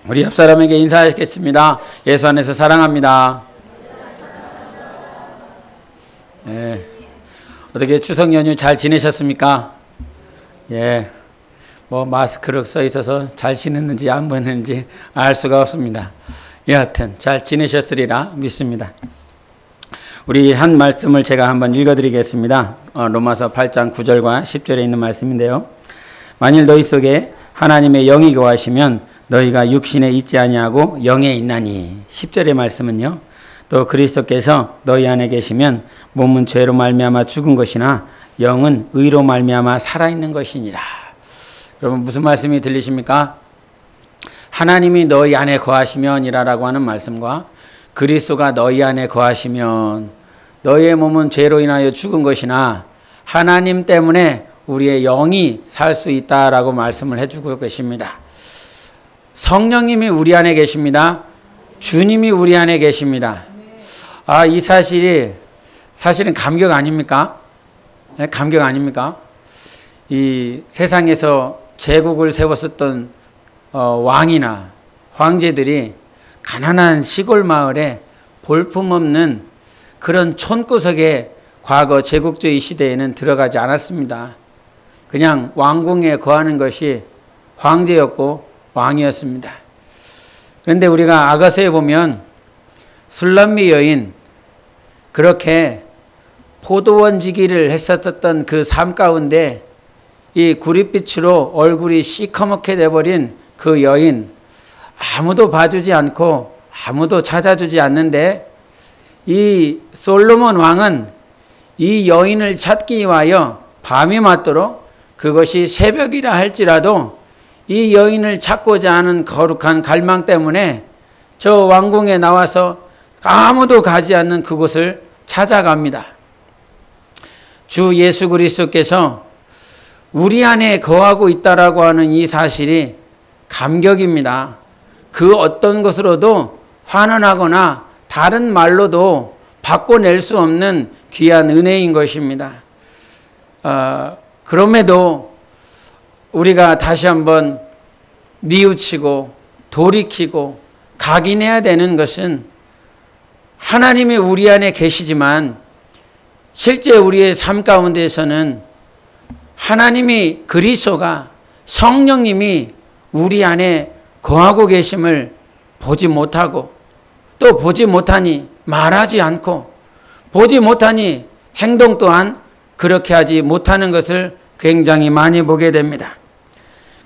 우리 옆 사람에게 인사하겠습니다. 예수 안에서 사랑합니다. 예. 어떻게 추석 연휴 잘 지내셨습니까? 예. 뭐 마스크를 써 있어서 잘 지냈는지 안 보냈는지 알 수가 없습니다. 여하튼 잘 지내셨으리라 믿습니다. 우리 한 말씀을 제가 한번 읽어드리겠습니다. 로마서 8장 9절과 10절에 있는 말씀인데요. 만일 너희 속에 하나님의 영이 거하시면 너희가 육신에 있지 아니하고 영에 있나니. 10절의 말씀은요. 또 그리스도께서 너희 안에 계시면 몸은 죄로 말미암아 죽은 것이나 영은 의로 말미암아 살아있는 것이니라. 여러분 무슨 말씀이 들리십니까? 하나님이 너희 안에 거하시면이라고 하는 말씀과 그리스도가 너희 안에 거하시면 너희의 몸은 죄로 인하여 죽은 것이나 하나님 때문에 우리의 영이 살 수 있다라고 말씀을 해주고 계십니다. 성령님이 우리 안에 계십니다. 주님이 우리 안에 계십니다. 이 사실은 감격 아닙니까? 네, 감격 아닙니까? 이 세상에서 제국을 세웠었던 왕이나 황제들이 가난한 시골 마을에 볼품없는 그런 촌구석에 과거 제국주의 시대에는 들어가지 않았습니다. 그냥 왕궁에 거하는 것이 황제였고 왕이었습니다. 그런데 우리가 아가서에 보면 술람미 여인, 그렇게 포도원지기를 했었던 그 삶 가운데 이 구릿빛으로 얼굴이 시커멓게 돼버린 그 여인, 아무도 봐주지 않고 아무도 찾아주지 않는데 이 솔로몬 왕은 이 여인을 찾기 위하여 밤이 맞도록, 그것이 새벽이라 할지라도 이 여인을 찾고자 하는 거룩한 갈망 때문에 저 왕궁에 나와서 아무도 가지 않는 그곳을 찾아갑니다. 주 예수 그리스도께서 우리 안에 거하고 있다라고 하는 이 사실이 감격입니다. 그 어떤 것으로도 환원하거나 다른 말로도 바꿔낼 수 없는 귀한 은혜인 것입니다. 그럼에도 우리가 다시 한번 뉘우치고 돌이키고 각인해야 되는 것은 하나님이 우리 안에 계시지만 실제 우리의 삶 가운데에서는 하나님이, 그리스도가, 성령님이 우리 안에 거하고 계심을 보지 못하고, 또 보지 못하니 말하지 않고, 보지 못하니 행동 또한 그렇게 하지 못하는 것을 굉장히 많이 보게 됩니다.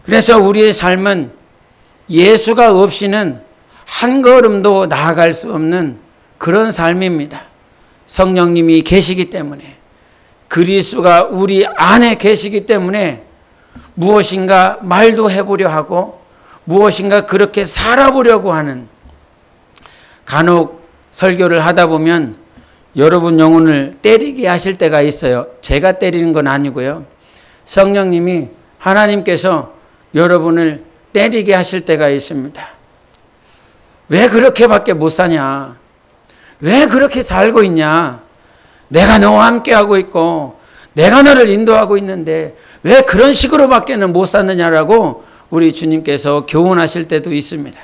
그래서 우리의 삶은 예수가 없이는 한 걸음도 나아갈 수 없는 그런 삶입니다. 성령님이 계시기 때문에, 그리스도가 우리 안에 계시기 때문에 무엇인가 말도 해보려 하고 무엇인가 그렇게 살아보려고 하는, 간혹 설교를 하다 보면 여러분 영혼을 때리게 하실 때가 있어요. 제가 때리는 건 아니고요. 성령님이, 하나님께서 여러분을 때리게 하실 때가 있습니다. 왜 그렇게밖에 못 사냐? 왜 그렇게 살고 있냐? 내가 너와 함께하고 있고 내가 너를 인도하고 있는데 왜 그런 식으로밖에는 못 사느냐라고 우리 주님께서 교훈하실 때도 있습니다.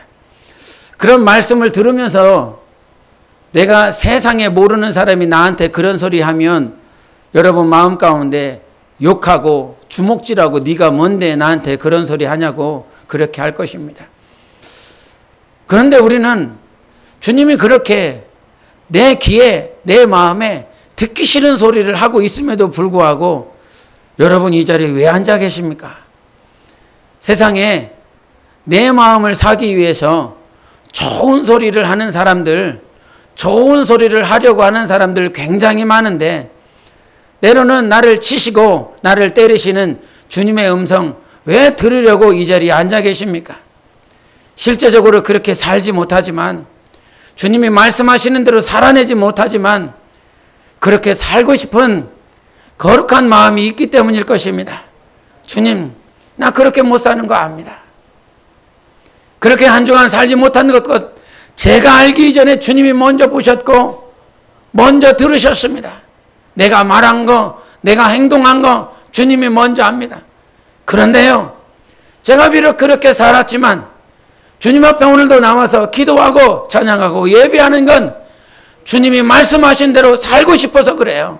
그런 말씀을 들으면서 내가 세상에 모르는 사람이 나한테 그런 소리 하면 여러분 마음 가운데 욕하고 주먹질하고 네가 뭔데 나한테 그런 소리 하냐고 그렇게 할 것입니다. 그런데 우리는 주님이 그렇게 내 귀에, 내 마음에 듣기 싫은 소리를 하고 있음에도 불구하고 여러분 이 자리에 왜 앉아 계십니까? 세상에 내 마음을 사기 위해서 좋은 소리를 하는 사람들, 좋은 소리를 하려고 하는 사람들 굉장히 많은데 때로는 나를 치시고 나를 때리시는 주님의 음성 왜 들으려고 이 자리에 앉아 계십니까? 실제적으로 그렇게 살지 못하지만, 주님이 말씀하시는 대로 살아내지 못하지만 그렇게 살고 싶은 거룩한 마음이 있기 때문일 것입니다. 주님, 나 그렇게 못 사는 거 압니다. 그렇게 한 주간 살지 못하는 것 제가 알기 이전에 주님이 먼저 보셨고 먼저 들으셨습니다. 내가 말한 거, 내가 행동한 거 주님이 먼저 압니다. 그런데요, 제가 비록 그렇게 살았지만 주님 앞에 오늘도 나와서 기도하고 찬양하고 예배하는 건 주님이 말씀하신 대로 살고 싶어서 그래요.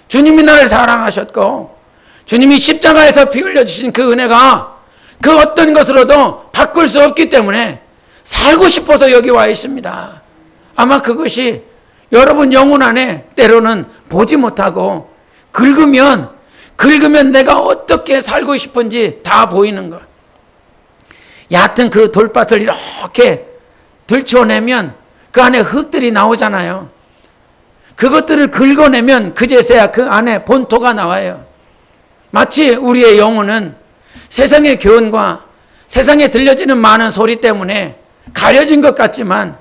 주님이 나를 사랑하셨고 주님이 십자가에서 피 흘려주신 그 은혜가 그 어떤 것으로도 바꿀 수 없기 때문에 살고 싶어서 여기 와 있습니다. 아마 그것이 여러분 영혼 안에 때로는 보지 못하고 긁으면 내가 어떻게 살고 싶은지 다 보이는 것. 얕은 그 돌밭을 이렇게 들춰내면 그 안에 흙들이 나오잖아요. 그것들을 긁어내면 그제서야 그 안에 본토가 나와요. 마치 우리의 영혼은 세상의 교훈과 세상에 들려지는 많은 소리 때문에 가려진 것 같지만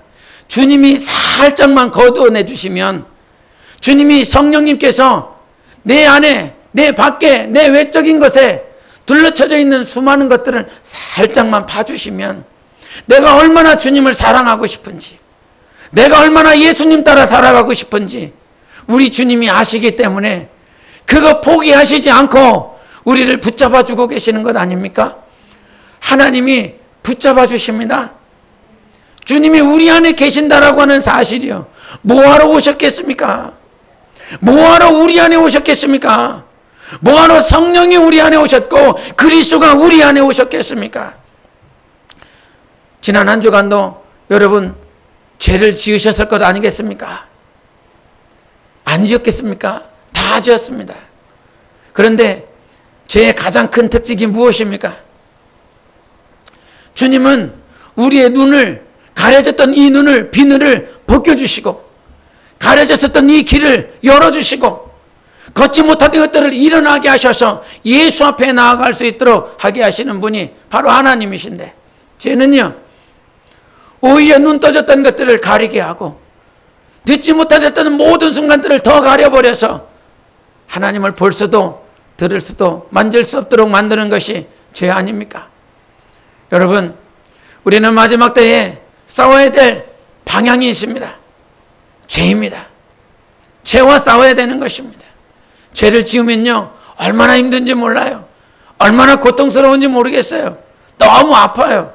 주님이 살짝만 거두어내 주시면 주님이 성령님께서 내 안에, 내 밖에, 내 외적인 것에 둘러쳐져 있는 수많은 것들을 살짝만 봐주시면 내가 얼마나 주님을 사랑하고 싶은지, 내가 얼마나 예수님 따라 살아가고 싶은지 우리 주님이 아시기 때문에 그거 포기하시지 않고 우리를 붙잡아 주고 계시는 것 아닙니까? 하나님이 붙잡아 주십니다. 주님이 우리 안에 계신다라고 하는 사실이요. 뭐하러 오셨겠습니까? 뭐하러 우리 안에 오셨겠습니까? 뭐하러 성령이 우리 안에 오셨고 그리스도가 우리 안에 오셨겠습니까? 지난 한 주간도 여러분 죄를 지으셨을 것 아니겠습니까? 안 지었겠습니까? 다 지었습니다. 그런데 죄의 가장 큰 특징이 무엇입니까? 주님은 우리의 눈을, 가려졌던 이 눈을, 비늘을 벗겨주시고 가려졌었던 이 길을 열어주시고 걷지 못하던 것들을 일어나게 하셔서 예수 앞에 나아갈 수 있도록 하게 하시는 분이 바로 하나님이신데, 죄는요 오히려 눈 떠졌던 것들을 가리게 하고 듣지 못하셨던 모든 순간들을 더 가려버려서 하나님을 볼 수도 들을 수도 만질 수 없도록 만드는 것이 죄 아닙니까? 여러분, 우리는 마지막 때에 싸워야 될 방향이 있습니다. 죄입니다. 죄와 싸워야 되는 것입니다. 죄를 지으면요 얼마나 힘든지 몰라요. 얼마나 고통스러운지 모르겠어요. 너무 아파요.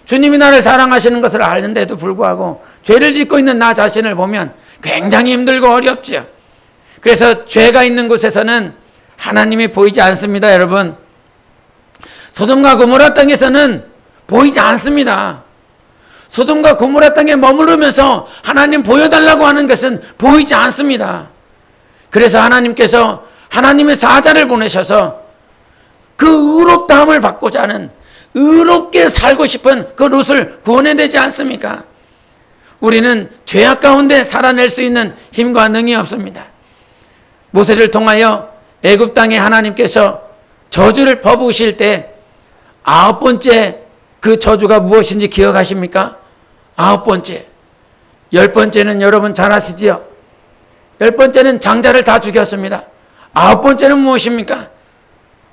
주님이 나를 사랑하시는 것을 아는데도 불구하고 죄를 짓고 있는 나 자신을 보면 굉장히 힘들고 어렵지요. 그래서 죄가 있는 곳에서는 하나님이 보이지 않습니다. 여러분, 소돔과 고모라 땅에서는 보이지 않습니다. 소돔과 고모라 땅에 머무르면서 하나님 보여달라고 하는 것은 보이지 않습니다. 그래서 하나님께서 하나님의 사자를 보내셔서 그 의롭다함을 받고자 하는, 의롭게 살고 싶은 그 롯을 구원해내지 않습니까? 우리는 죄악 가운데 살아낼 수 있는 힘과 능이 없습니다. 모세를 통하여 애굽 땅에 하나님께서 저주를 퍼부으실 때 9번째 그 저주가 무엇인지 기억하십니까? 9번째. 10번째는 여러분 잘 아시지요? 10번째는 장자를 다 죽였습니다. 9번째는 무엇입니까?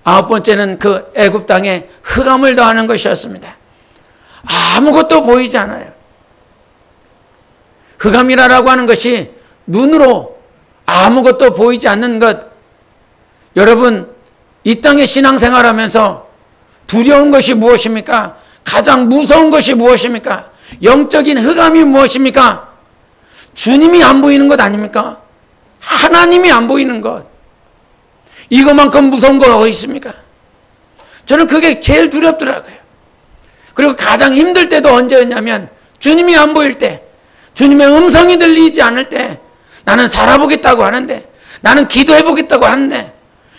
9번째는 그 애굽 땅에 흑암을 더하는 것이었습니다. 아무것도 보이지 않아요. 흑암이라고 하는 것이 눈으로 아무것도 보이지 않는 것. 여러분, 이 땅에 신앙생활하면서 두려운 것이 무엇입니까? 가장 무서운 것이 무엇입니까? 영적인 흑암이 무엇입니까? 주님이 안 보이는 것 아닙니까? 하나님이 안 보이는 것. 이것만큼 무서운 거 어디 있습니까? 저는 그게 제일 두렵더라고요. 그리고 가장 힘들 때도 언제였냐면 주님이 안 보일 때, 주님의 음성이 들리지 않을 때, 나는 살아보겠다고 하는데, 나는 기도해보겠다고 하는데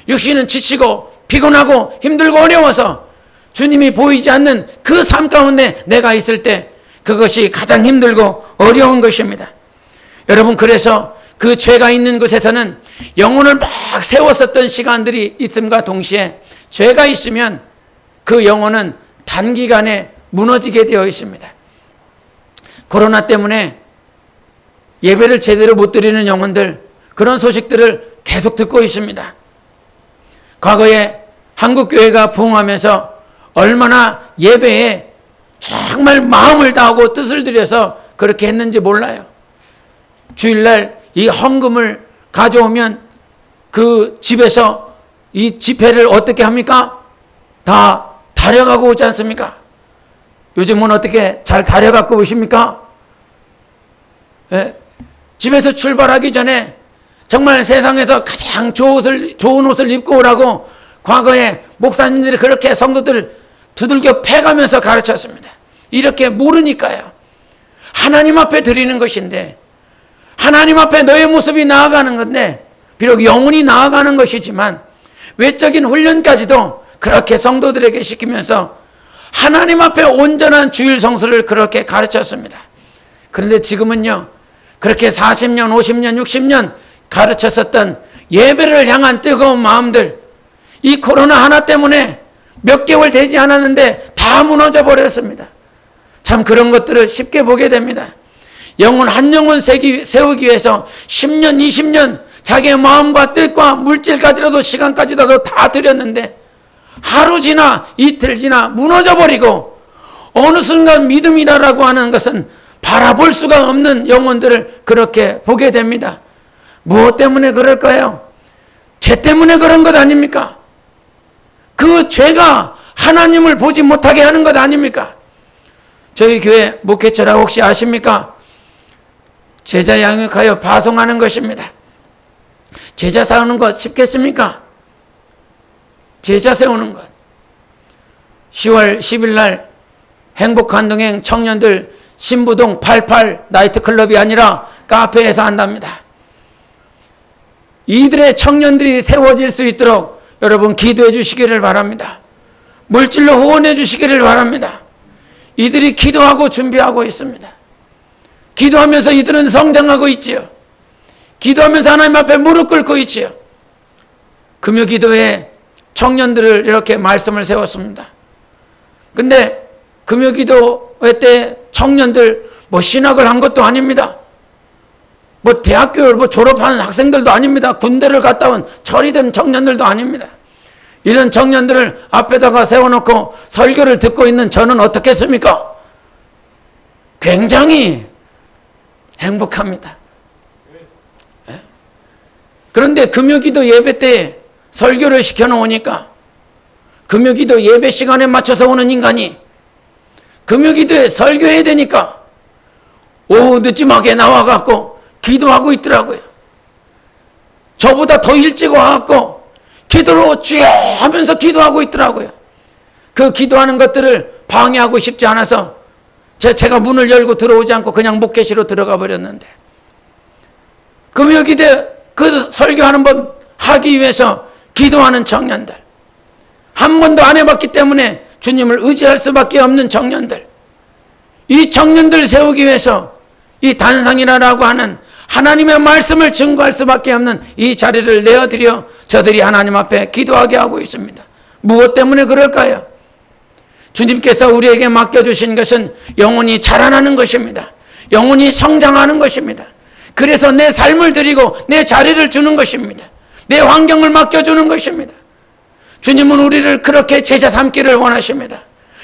육신은 지치고 피곤하고 힘들고 어려워서 주님이 보이지 않는 그 삶 가운데 내가 있을 때 그것이 가장 힘들고 어려운 것입니다. 여러분, 그래서 그 죄가 있는 곳에서는 영혼을 막 세웠었던 시간들이 있음과 동시에 죄가 있으면 그 영혼은 단기간에 무너지게 되어 있습니다. 코로나 때문에 예배를 제대로 못 드리는 영혼들, 그런 소식들을 계속 듣고 있습니다. 과거에 한국교회가 부흥하면서 얼마나 예배에 정말 마음을 다하고 뜻을 들여서 그렇게 했는지 몰라요. 주일날 이 헌금을 가져오면 그 집에서 이 집회를 어떻게 합니까? 다 다려가고 오지 않습니까? 요즘은 어떻게 잘 다려갖고 오십니까? 예? 집에서 출발하기 전에 정말 세상에서 가장 좋은 옷을 입고 오라고 과거에 목사님들이 그렇게 성도들 두들겨 패가면서 가르쳤습니다. 이렇게 모르니까요. 하나님 앞에 드리는 것인데, 하나님 앞에 너의 모습이 나아가는 건데, 비록 영혼이 나아가는 것이지만 외적인 훈련까지도 그렇게 성도들에게 시키면서 하나님 앞에 온전한 주일 성수를 그렇게 가르쳤습니다. 그런데 지금은요, 그렇게 40년, 50년, 60년 가르쳤었던 예배를 향한 뜨거운 마음들, 이 코로나 하나 때문에 몇 개월 되지 않았는데 다 무너져 버렸습니다. 참 그런 것들을 쉽게 보게 됩니다. 영혼 한 영혼 세우기 위해서 10년, 20년 자기의 마음과 뜻과 물질까지라도 시간까지라도 다 들였는데 하루 지나 이틀 지나 무너져 버리고 어느 순간 믿음이라고 하는 것은 바라볼 수가 없는 영혼들을 그렇게 보게 됩니다. 무엇 때문에 그럴까요? 죄 때문에 그런 것 아닙니까? 그 죄가 하나님을 보지 못하게 하는 것 아닙니까? 저희 교회 목회처라고 혹시 아십니까? 제자 양육하여 파송하는 것입니다. 제자 세우는 것 쉽겠습니까? 제자 세우는 것. 10월 10일 날 행복한 동행 청년들 신부동 88 나이트클럽이 아니라 카페에서 한답니다. 이들의 청년들이 세워질 수 있도록 여러분 기도해 주시기를 바랍니다. 물질로 후원해 주시기를 바랍니다. 이들이 기도하고 준비하고 있습니다. 기도하면서 이들은 성장하고 있지요. 기도하면서 하나님 앞에 무릎 꿇고 있지요. 금요 기도에 청년들을 이렇게 말씀을 세웠습니다. 근데 금요 기도회 때 청년들 신학을 한 것도 아닙니다. 대학교를 졸업한 학생들도 아닙니다. 군대를 갔다 온 철이된 청년들도 아닙니다. 이런 청년들을 앞에다가 세워놓고 설교를 듣고 있는 저는 어떻겠습니까? 굉장히 행복합니다. 그런데 금요기도 예배 때 설교를 시켜놓으니까 금요기도 예배 시간에 맞춰서 오는 인간이 금요기도에 설교해야 되니까 오후 늦지막에 나와갖고 기도하고 있더라고요. 저보다 더 일찍 와갖고 기도로 주여 하면서 기도하고 있더라고요. 그 기도하는 것들을 방해하고 싶지 않아서 제가 문을 열고 들어오지 않고 그냥 목회실로 들어가 버렸는데, 금요기대 그 설교하는 법 하기 위해서 기도하는 청년들, 한 번도 안 해봤기 때문에 주님을 의지할 수밖에 없는 청년들, 이 청년들 세우기 위해서 이 단상이라고 하는 하나님의 말씀을 증거할 수밖에 없는 이 자리를 내어드려 저들이 하나님 앞에 기도하게 하고 있습니다. 무엇 때문에 그럴까요? 주님께서 우리에게 맡겨주신 것은 영혼이 자라나는 것입니다. 영혼이 성장하는 것입니다. 그래서 내 삶을 드리고 내 자리를 주는 것입니다. 내 환경을 맡겨주는 것입니다. 주님은 우리를 그렇게 제자 삼기를 원하십니다.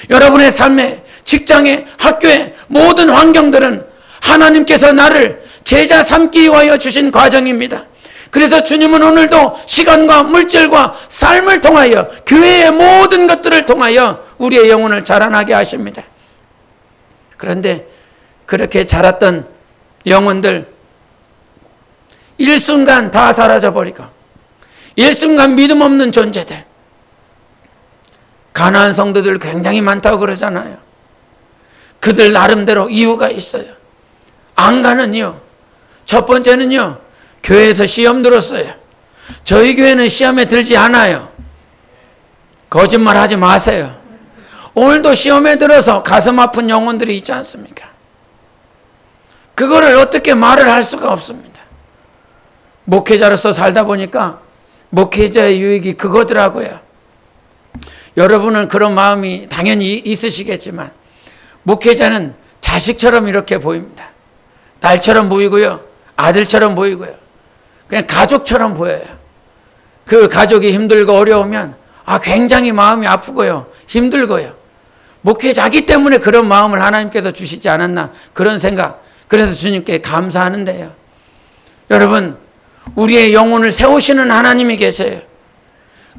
여러분의 삶에, 직장에, 학교에 모든 환경들은 하나님께서 나를 제자 삼기 위하여 주신 과정입니다. 그래서 주님은 오늘도 시간과 물질과 삶을 통하여 교회의 모든 것들을 통하여 우리의 영혼을 자라나게 하십니다. 그런데 그렇게 자랐던 영혼들 일순간 다 사라져버리고 일순간 믿음 없는 존재들, 가난한 성도들 굉장히 많다고 그러잖아요. 그들 나름대로 이유가 있어요. 안 가는 이유, 첫 번째는요, 교회에서 시험 들었어요. 저희 교회는 시험에 들지 않아요. 거짓말 하지 마세요. 오늘도 시험에 들어서 가슴 아픈 영혼들이 있지 않습니까? 그거를 어떻게 말을 할 수가 없습니다. 목회자로서 살다 보니까 목회자의 유익이 그거더라고요. 여러분은 그런 마음이 당연히 있으시겠지만 목회자는 자식처럼 이렇게 보입니다. 딸처럼 보이고요, 아들처럼 보이고요, 그냥 가족처럼 보여요. 그 가족이 힘들고 어려우면 굉장히 마음이 아프고요, 힘들고요. 목회자기 때문에 그런 마음을 하나님께서 주시지 않았나, 그런 생각. 그래서 주님께 감사하는데요. 여러분, 우리의 영혼을 세우시는 하나님이 계세요.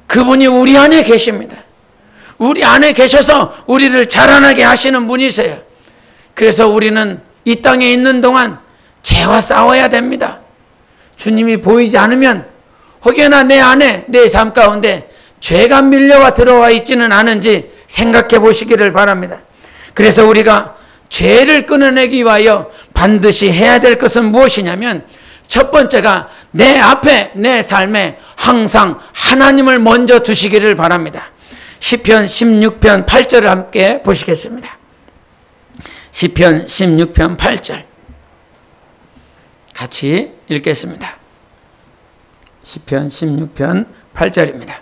그분이 우리 안에 계십니다. 우리 안에 계셔서 우리를 자라나게 하시는 분이세요. 그래서 우리는 이 땅에 있는 동안 죄와 싸워야 됩니다. 주님이 보이지 않으면 혹여나 내 안에, 내 삶 가운데 죄가 밀려와 들어와 있지는 않은지 생각해 보시기를 바랍니다. 그래서 우리가 죄를 끊어내기 위하여 반드시 해야 될 것은 무엇이냐면, 첫 번째가 내 앞에, 내 삶에 항상 하나님을 먼저 두시기를 바랍니다. 시편 16편 8절을 함께 보시겠습니다. 시편 16편 8절 같이 읽겠습니다. 시편 16편 8절입니다.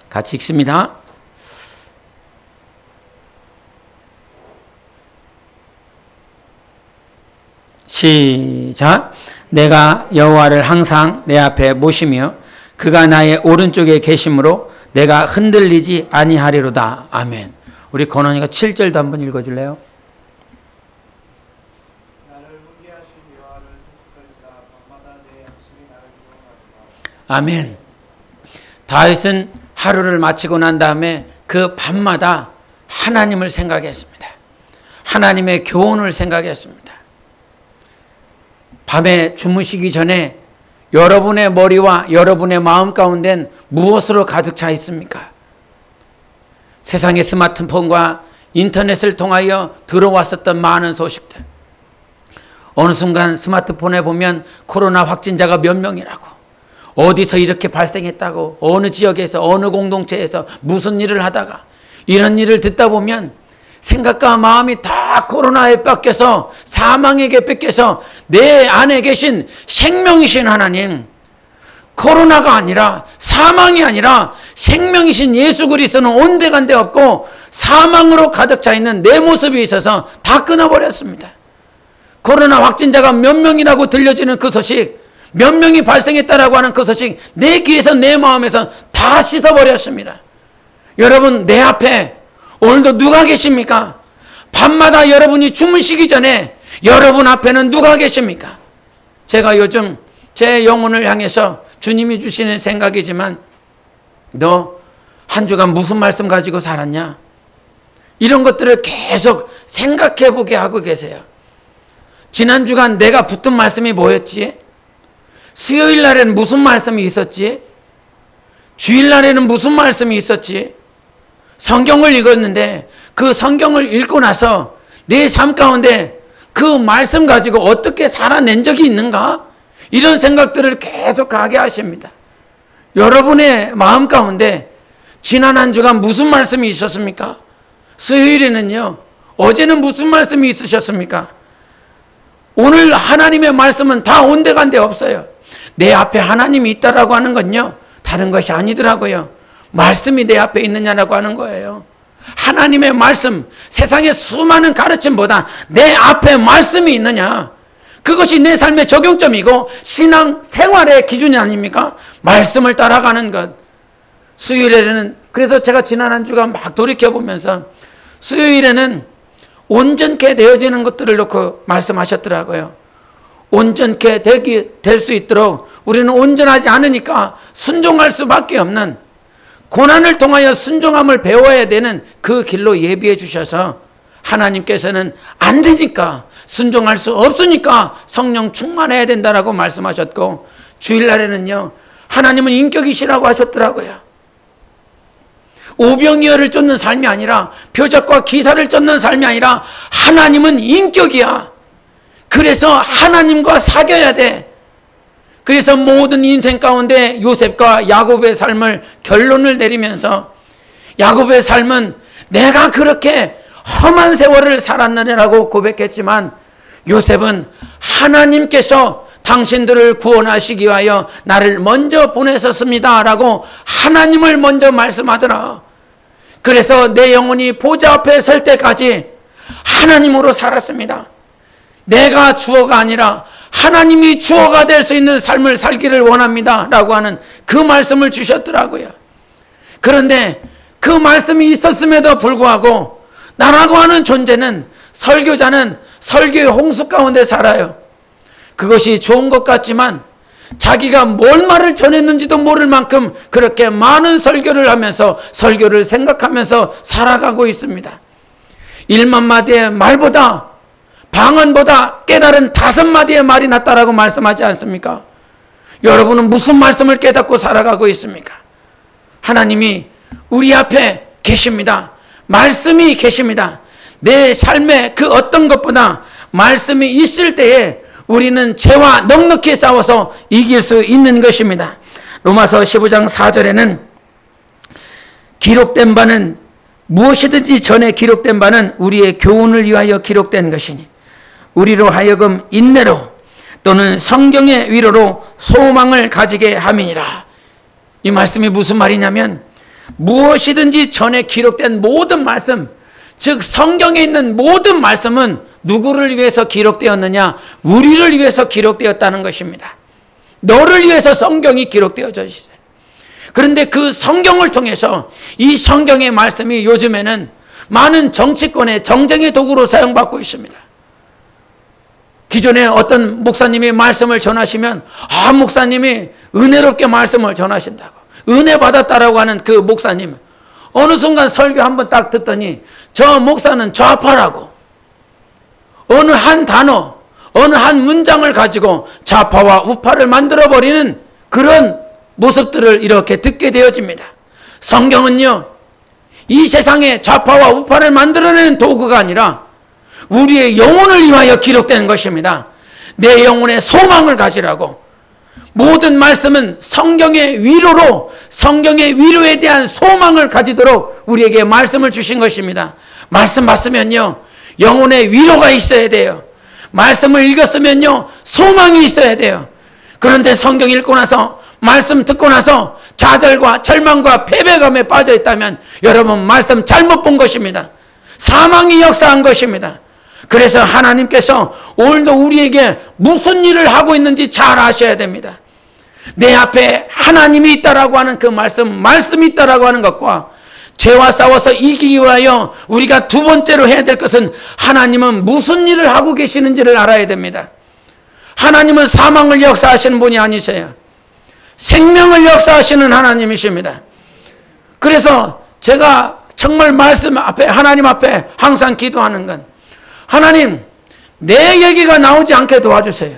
같이 읽습니다. 시작. 내가 여호와를 항상 내 앞에 모시며 그가 나의 오른쪽에 계심으로 내가 흔들리지 아니하리로다. 아멘. 우리 권원이가 7절도 한번 읽어줄래요? 아멘. 다윗은 하루를 마치고 난 다음에 그 밤마다 하나님을 생각했습니다. 하나님의 교훈을 생각했습니다. 밤에 주무시기 전에 여러분의 머리와 여러분의 마음 가운데는 무엇으로 가득 차 있습니까? 세상의 스마트폰과 인터넷을 통하여 들어왔었던 많은 소식들. 어느 순간 스마트폰에 보면 코로나 확진자가 몇 명이라고, 어디서 이렇게 발생했다고, 어느 지역에서, 어느 공동체에서 무슨 일을 하다가, 이런 일을 듣다 보면 생각과 마음이 다 코로나에 뺏겨서, 사망에게 뺏겨서 내 안에 계신 생명이신 하나님, 코로나가 아니라, 사망이 아니라 생명이신 예수 그리스도는 온데간데 없고 사망으로 가득 차 있는 내 모습이 있어서 다 끊어버렸습니다. 코로나 확진자가 몇 명이라고 들려지는 그 소식, 몇 명이 발생했다라고 하는 그 소식, 내 귀에서 내 마음에서 다 씻어버렸습니다. 여러분, 내 앞에 오늘도 누가 계십니까? 밤마다 여러분이 주무시기 전에 여러분 앞에는 누가 계십니까? 제가 요즘 제 영혼을 향해서 주님이 주시는 생각이지만, 너 한 주간 무슨 말씀 가지고 살았냐? 이런 것들을 계속 생각해 보게 하고 계세요. 지난 주간 내가 붙은 말씀이 뭐였지? 수요일 날에는 무슨 말씀이 있었지? 주일 날에는 무슨 말씀이 있었지? 성경을 읽었는데 그 성경을 읽고 나서 내 삶 가운데 그 말씀 가지고 어떻게 살아낸 적이 있는가? 이런 생각들을 계속 하게 하십니다. 여러분의 마음 가운데 지난 한 주간 무슨 말씀이 있었습니까? 수요일에는요, 어제는 무슨 말씀이 있으셨습니까? 오늘 하나님의 말씀은 다 온데간데 없어요. 내 앞에 하나님이 있다라고 하는 건요, 다른 것이 아니더라고요. 말씀이 내 앞에 있느냐라고 하는 거예요. 하나님의 말씀, 세상의 수많은 가르침보다 내 앞에 말씀이 있느냐, 그것이 내 삶의 적용점이고 신앙 생활의 기준이 아닙니까? 말씀을 따라가는 것. 수요일에는, 그래서 제가 지난 한 주간 막 돌이켜보면서 수요일에는 온전케 되어지는 것들을 놓고 말씀하셨더라고요. 온전케 될 수 있도록 우리는 온전하지 않으니까 순종할 수밖에 없는, 고난을 통하여 순종함을 배워야 되는 그 길로 예비해 주셔서 하나님께서는 안 되니까, 순종할 수 없으니까 성령 충만해야 된다라고 말씀하셨고, 주일날에는요, 하나님은 인격이시라고 하셨더라고요. 오병이어를 쫓는 삶이 아니라, 표적과 기사를 쫓는 삶이 아니라 하나님은 인격이야. 그래서 하나님과 사귀어야 돼. 그래서 모든 인생 가운데 요셉과 야곱의 삶을 결론을 내리면서, 야곱의 삶은 내가 그렇게 험한 세월을 살았느냐라고 고백했지만, 요셉은 하나님께서 당신들을 구원하시기 위하여 나를 먼저 보내셨습니다 라고 하나님을 먼저 말씀하더라. 그래서 내 영혼이 보좌 앞에 설 때까지 하나님으로 살았습니다. 내가 주어가 아니라 하나님이 주어가 될 수 있는 삶을 살기를 원합니다 라고 하는 그 말씀을 주셨더라고요. 그런데 그 말씀이 있었음에도 불구하고 나라고 하는 존재는, 설교자는 설교의 홍수 가운데 살아요. 그것이 좋은 것 같지만 자기가 뭘 말을 전했는지도 모를 만큼 그렇게 많은 설교를 하면서 설교를 생각하면서 살아가고 있습니다. 1만 마디의 말보다 방언보다 깨달은 5마디의 말이 낫다라고 말씀하지 않습니까? 여러분은 무슨 말씀을 깨닫고 살아가고 있습니까? 하나님이 우리 앞에 계십니다. 말씀이 계십니다. 내 삶의 그 어떤 것보다 말씀이 있을 때에 우리는 죄와 넉넉히 싸워서 이길 수 있는 것입니다. 로마서 15장 4절에는 기록된 바는 무엇이든지 전에 기록된 바는 우리의 교훈을 위하여 기록된 것이니 우리로 하여금 인내로 또는 성경의 위로로 소망을 가지게 함이니라. 이 말씀이 무슨 말이냐면 무엇이든지 전에 기록된 모든 말씀, 즉 성경에 있는 모든 말씀은 누구를 위해서 기록되었느냐? 우리를 위해서 기록되었다는 것입니다. 너를 위해서 성경이 기록되어져 있어요. 그런데 그 성경을 통해서 이 성경의 말씀이 요즘에는 많은 정치권의 정쟁의 도구로 사용받고 있습니다. 기존에 어떤 목사님이 말씀을 전하시면 목사님이 은혜롭게 말씀을 전하신다고 은혜 받았다라고 하는 그 목사님 어느 순간 설교 한번 딱 듣더니 저 목사는 좌파라고 어느 한 단어 어느 한 문장을 가지고 좌파와 우파를 만들어버리는 그런 모습들을 이렇게 듣게 되어집니다. 성경은요 이 세상에 좌파와 우파를 만들어내는 도구가 아니라 우리의 영혼을 위하여 기록된 것입니다. 내 영혼의 소망을 가지라고 모든 말씀은 성경의 위로로 성경의 위로에 대한 소망을 가지도록 우리에게 말씀을 주신 것입니다. 말씀 받으면요 영혼의 위로가 있어야 돼요. 말씀을 읽었으면요 소망이 있어야 돼요. 그런데 성경 읽고 나서 말씀 듣고 나서 좌절과 절망과 패배감에 빠져 있다면 여러분 말씀 잘못 본 것입니다. 사망이 역사한 것입니다. 그래서 하나님께서 오늘도 우리에게 무슨 일을 하고 있는지 잘 아셔야 됩니다. 내 앞에 하나님이 있다라고 하는 그 말씀이 있다라고 하는 것과 죄와 싸워서 이기기 위하여 우리가 두 번째로 해야 될 것은 하나님은 무슨 일을 하고 계시는지를 알아야 됩니다. 하나님은 사망을 역사하시는 분이 아니세요. 생명을 역사하시는 하나님이십니다. 그래서 제가 정말 말씀 앞에 하나님 앞에 항상 기도하는 건 하나님 내 얘기가 나오지 않게 도와주세요.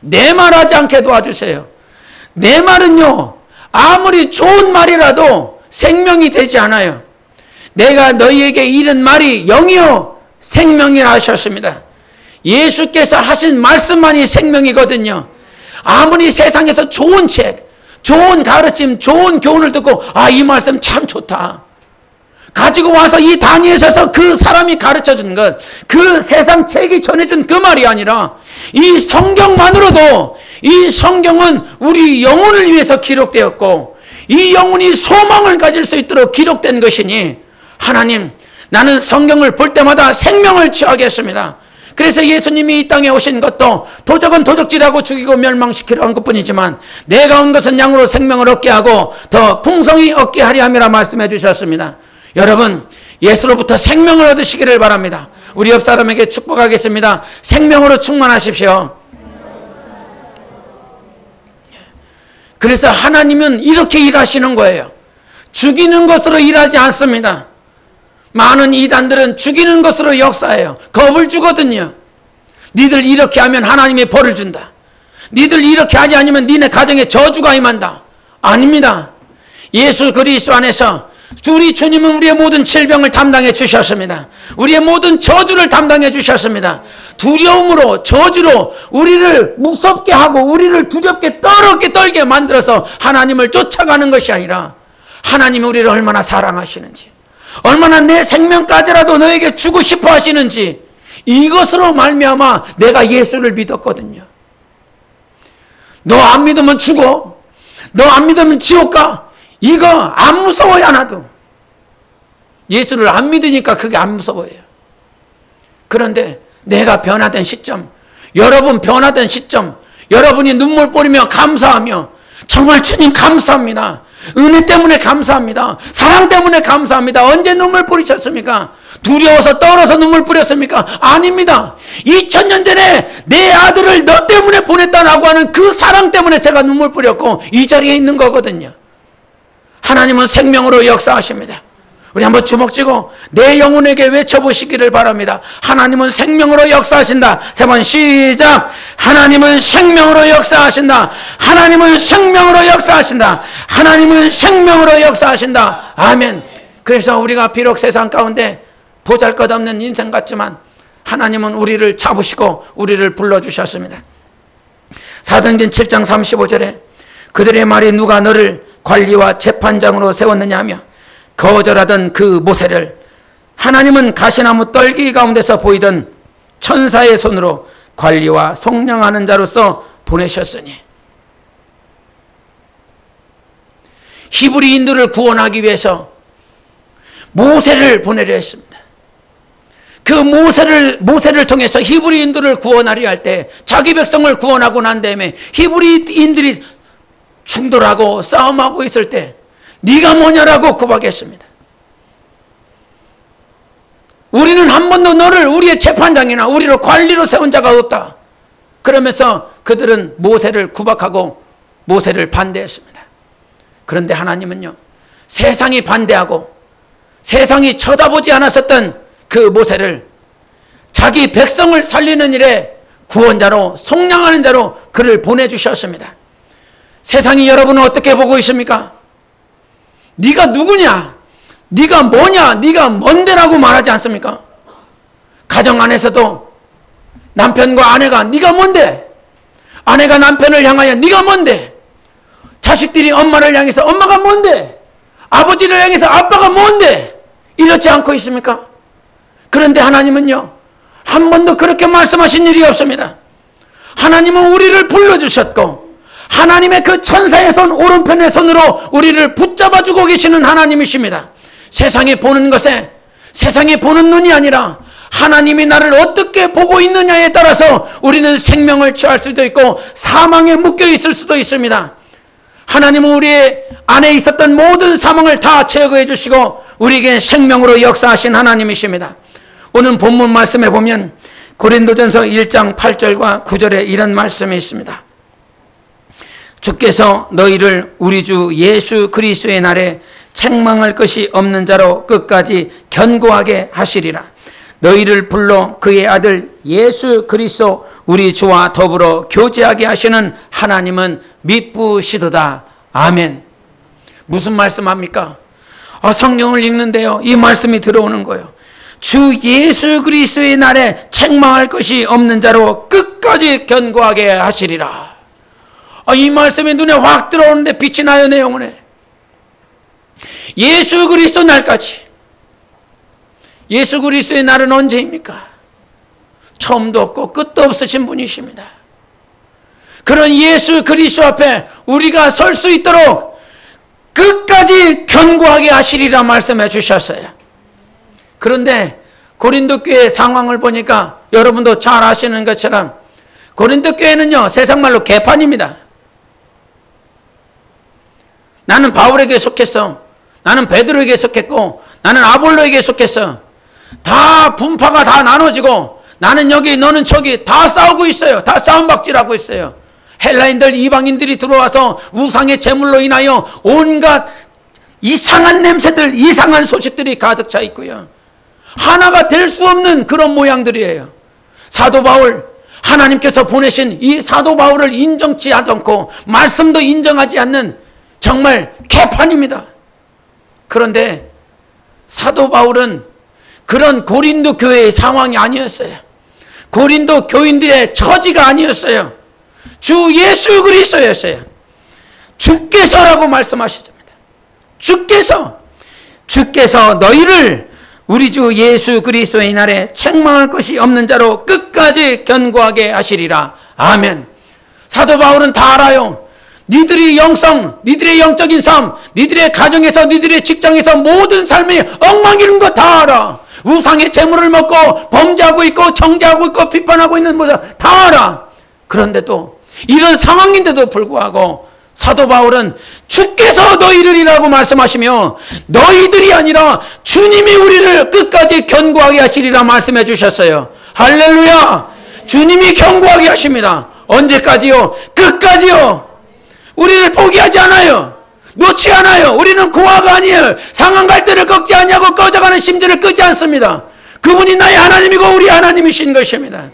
내 말하지 않게 도와주세요. 내 말은요 아무리 좋은 말이라도 생명이 되지 않아요. 내가 너희에게 이른 말이 영이요 생명이라 하셨습니다. 예수께서 하신 말씀만이 생명이거든요. 아무리 세상에서 좋은 책, 좋은 가르침, 좋은 교훈을 듣고 이 말씀 참 좋다 가지고 와서 이 단위에 서서 그 사람이 가르쳐준 것, 그 세상 책이 전해준 그 말이 아니라 이 성경만으로도 이 성경은 우리 영혼을 위해서 기록되었고 이 영혼이 소망을 가질 수 있도록 기록된 것이니 하나님 나는 성경을 볼 때마다 생명을 취하겠습니다. 그래서 예수님이 이 땅에 오신 것도 도적은 도적질하고 죽이고 멸망시키려 한 것뿐이지만 내가 온 것은 양으로 생명을 얻게 하고 더 풍성히 얻게 하려 함이라 말씀해 주셨습니다. 여러분 예수로부터 생명을 얻으시기를 바랍니다. 우리 옆 사람에게 축복하겠습니다. 생명으로 충만하십시오. 그래서 하나님은 이렇게 일하시는 거예요. 죽이는 것으로 일하지 않습니다. 많은 이단들은 죽이는 것으로 역사해요. 겁을 주거든요. 니들 이렇게 하면 하나님이 벌을 준다. 니들 이렇게 하지 않으면 니네 가정에 저주가 임한다. 아닙니다. 예수 그리스도 안에서 우리 주님은 우리의 모든 질병을 담당해 주셨습니다. 우리의 모든 저주를 담당해 주셨습니다. 두려움으로 저주로 우리를 무섭게 하고 우리를 두렵게 떨게 떨게 만들어서 하나님을 쫓아가는 것이 아니라 하나님이 우리를 얼마나 사랑하시는지 얼마나 내 생명까지라도 너에게 주고 싶어 하시는지 이것으로 말미암아 내가 예수를 믿었거든요. 너 안 믿으면 죽어. 너 안 믿으면 지옥 가. 이거 안 무서워요. 하나도. 예수를 안 믿으니까 그게 안 무서워요. 그런데 내가 변화된 시점, 여러분 변화된 시점, 여러분이 눈물 뿌리며 감사하며 정말 주님 감사합니다. 은혜 때문에 감사합니다. 사랑 때문에 감사합니다. 언제 눈물 뿌리셨습니까? 두려워서 떨어서 눈물 뿌렸습니까? 아닙니다. 2000년 전에 내 아들을 너 때문에 보냈다라고 하는 그 사랑 때문에 제가 눈물 뿌렸고 이 자리에 있는 거거든요. 하나님은 생명으로 역사하십니다. 우리 한번 주먹 쥐고 내 영혼에게 외쳐보시기를 바랍니다. 하나님은 생명으로 역사하신다. 세 번 시작. 하나님은 생명으로 역사하신다. 하나님은 생명으로 역사하신다. 하나님은 생명으로 역사하신다. 아멘. 그래서 우리가 비록 세상 가운데 보잘것없는 인생 같지만 하나님은 우리를 잡으시고 우리를 불러주셨습니다. 사도행전 7장 35절에 그들의 말이 누가 너를 관리와 재판장으로 세웠느냐 하며 거절하던 그 모세를 하나님은 가시나무 떨기 가운데서 보이던 천사의 손으로 관리와 속량하는 자로서 보내셨으니 히브리인들을 구원하기 위해서 모세를 보내려 했습니다. 그 모세를 통해서 히브리인들을 구원하려 할 때 자기 백성을 구원하고 난 다음에 히브리인들이 충돌하고 싸움하고 있을 때 네가 뭐냐라고 구박했습니다. 우리는 한 번도 너를 우리의 재판장이나 우리를 관리로 세운 자가 없다. 그러면서 그들은 모세를 구박하고 모세를 반대했습니다. 그런데 하나님은요, 세상이 반대하고 세상이 쳐다보지 않았었던 그 모세를 자기 백성을 살리는 일에 구원자로 속량하는 자로 그를 보내주셨습니다. 세상이 여러분을 어떻게 보고 있습니까? 네가 누구냐? 네가 뭐냐? 네가 뭔데라고 말하지 않습니까? 가정 안에서도 남편과 아내가 네가 뭔데? 아내가 남편을 향하여 네가 뭔데? 자식들이 엄마를 향해서 엄마가 뭔데? 아버지를 향해서 아빠가 뭔데? 이렇지 않고 있습니까? 그런데 하나님은요, 한 번도 그렇게 말씀하신 일이 없습니다. 하나님은 우리를 불러주셨고 하나님의 그 천사의 손, 오른편의 손으로 우리를 붙잡아주고 계시는 하나님이십니다. 세상이 보는 것에, 세상이 보는 눈이 아니라 하나님이 나를 어떻게 보고 있느냐에 따라서 우리는 생명을 취할 수도 있고 사망에 묶여 있을 수도 있습니다. 하나님은 우리 안에 있었던 모든 사망을 다 제거해 주시고 우리에게 생명으로 역사하신 하나님이십니다. 오늘 본문 말씀에 보면 고린도전서 1장 8절과 9절에 이런 말씀이 있습니다. 주께서 너희를 우리 주 예수 그리스도의 날에 책망할 것이 없는 자로 끝까지 견고하게 하시리라. 너희를 불러 그의 아들 예수 그리스도 우리 주와 더불어 교제하게 하시는 하나님은 미쁘시도다. 아멘. 무슨 말씀합니까? 성경을 읽는데요, 이 말씀이 들어오는 거예요. 주 예수 그리스도의 날에 책망할 것이 없는 자로 끝까지 견고하게 하시리라. 이 말씀이 눈에 확 들어오는데 빛이 나요, 내 영혼에. 예수 그리스도 날까지. 예수 그리스도의 날은 언제입니까? 처음도 없고 끝도 없으신 분이십니다. 그런 예수 그리스도 앞에 우리가 설 수 있도록 끝까지 견고하게 하시리라 말씀해 주셨어요. 그런데 고린도 교회 상황을 보니까 여러분도 잘 아시는 것처럼 고린도 교회는요, 세상 말로 개판입니다. 나는 바울에게 속했어. 나는 베드로에게 속했고 나는 아볼로에게 속했어. 다 분파가 다 나눠지고 나는 여기 너는 저기 다 싸우고 있어요. 다 싸움박질하고 있어요. 헬라인들 이방인들이 들어와서 우상의 제물로 인하여 온갖 이상한 냄새들, 이상한 소식들이 가득 차 있고요. 하나가 될 수 없는 그런 모양들이에요. 사도 바울, 하나님께서 보내신 이 사도 바울을 인정치 않고 말씀도 인정하지 않는 정말 개판입니다. 그런데 사도 바울은 그런 고린도 교회의 상황이 아니었어요. 고린도 교인들의 처지가 아니었어요. 주 예수 그리스도였어요. 주께서라고 말씀하시습니다. 주께서 너희를 우리 주 예수 그리스도의 날에 책망할 것이 없는 자로 끝까지 견고하게 하시리라. 아멘. 사도 바울은 다 알아요. 니들의 영성, 니들의 영적인 삶, 니들의 가정에서, 니들의 직장에서 모든 삶이 엉망이는 거 다 알아. 우상의 재물을 먹고 범죄하고 있고 정죄하고 있고 비판하고 있는 모습 다 알아. 그런데도 이런 상황인데도 불구하고 사도 바울은 주께서 너희들이라고 말씀하시며 너희들이 아니라 주님이 우리를 끝까지 견고하게 하시리라 말씀해 주셨어요. 할렐루야. 주님이 견고하게 하십니다. 언제까지요? 끝까지요. 우리를 포기하지 않아요. 놓지 않아요. 우리는 고아가 아니에요. 상한 갈대를 꺾지 않냐고 꺼져가는 심지를 끄지 않습니다. 그분이 나의 하나님이고 우리 하나님이신 것입니다.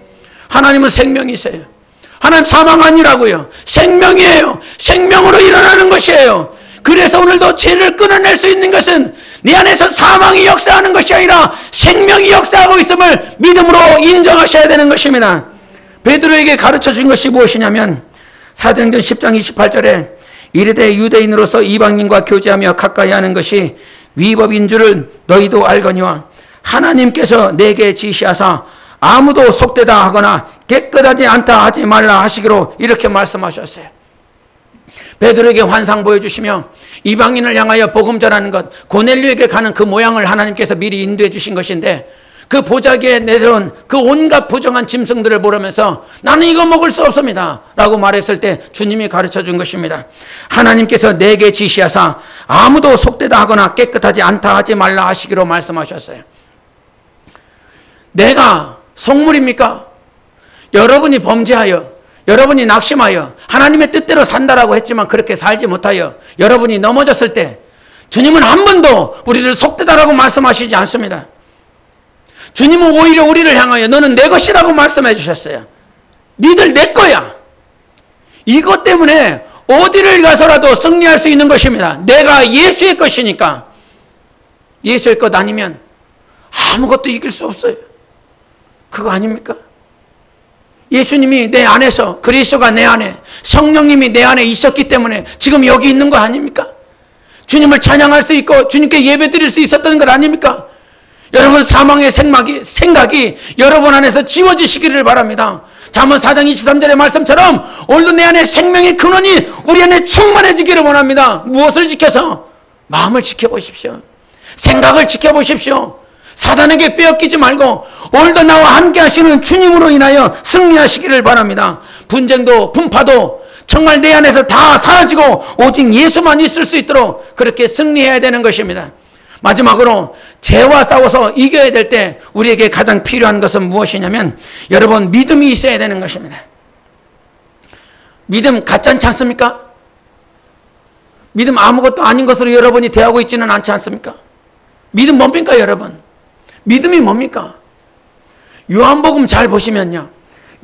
하나님은 생명이세요. 하나님 사망 아니라고요. 생명이에요. 생명으로 일어나는 것이에요. 그래서 오늘도 죄를 끊어낼 수 있는 것은 내 안에서 사망이 역사하는 것이 아니라 생명이 역사하고 있음을 믿음으로 인정하셔야 되는 것입니다. 베드로에게 가르쳐 준 것이 무엇이냐면 사도행전 10장 28절에 이르되 유대인으로서 이방인과 교제하며 가까이 하는 것이 위법인 줄을 너희도 알거니와 하나님께서 내게 지시하사 아무도 속되다 하거나 깨끗하지 않다 하지 말라 하시기로 이렇게 말씀하셨어요. 베드로에게 환상 보여주시며 이방인을 향하여 복음 전하는 것, 고넬료에게 가는 그 모양을 하나님께서 미리 인도해 주신 것인데 그 보자기에 내려온 그 온갖 부정한 짐승들을 보면서 나는 이거 먹을 수 없습니다 라고 말했을 때 주님이 가르쳐 준 것입니다. 하나님께서 내게 지시하사 아무도 속되다 하거나 깨끗하지 않다 하지 말라 하시기로 말씀하셨어요. 내가 속물입니까? 여러분이 범죄하여, 여러분이 낙심하여 하나님의 뜻대로 산다라고 했지만 그렇게 살지 못하여 여러분이 넘어졌을 때 주님은 한 번도 우리를 속되다라고 말씀하시지 않습니다. 주님은 오히려 우리를 향하여 너는 내 것이라고 말씀해 주셨어요. 니들 내 거야. 이것 때문에 어디를 가서라도 승리할 수 있는 것입니다. 내가 예수의 것이니까. 예수의 것 아니면 아무것도 이길 수 없어요. 그거 아닙니까? 예수님이 내 안에서, 그리스도가 내 안에, 성령님이 내 안에 있었기 때문에 지금 여기 있는 거 아닙니까? 주님을 찬양할 수 있고 주님께 예배 드릴 수 있었던 것 아닙니까? 여러분 사망의 생각이 여러분 안에서 지워지시기를 바랍니다. 잠언 4장 23절의 말씀처럼 오늘도 내 안에 생명의 근원이 우리 안에 충만해지기를 원합니다. 무엇을 지켜서? 마음을 지켜보십시오. 생각을 지켜보십시오. 사단에게 빼앗기지 말고 오늘도 나와 함께 하시는 주님으로 인하여 승리하시기를 바랍니다. 분쟁도 분파도 정말 내 안에서 다 사라지고 오직 예수만 있을 수 있도록 그렇게 승리해야 되는 것입니다. 마지막으로 죄와 싸워서 이겨야 될 때 우리에게 가장 필요한 것은 무엇이냐면 여러분 믿음이 있어야 되는 것입니다. 믿음 가짜지 않습니까? 믿음 아무것도 아닌 것으로 여러분이 대하고 있지는 않지 않습니까? 믿음 뭡니까 여러분? 믿음이 뭡니까? 요한복음 잘 보시면요.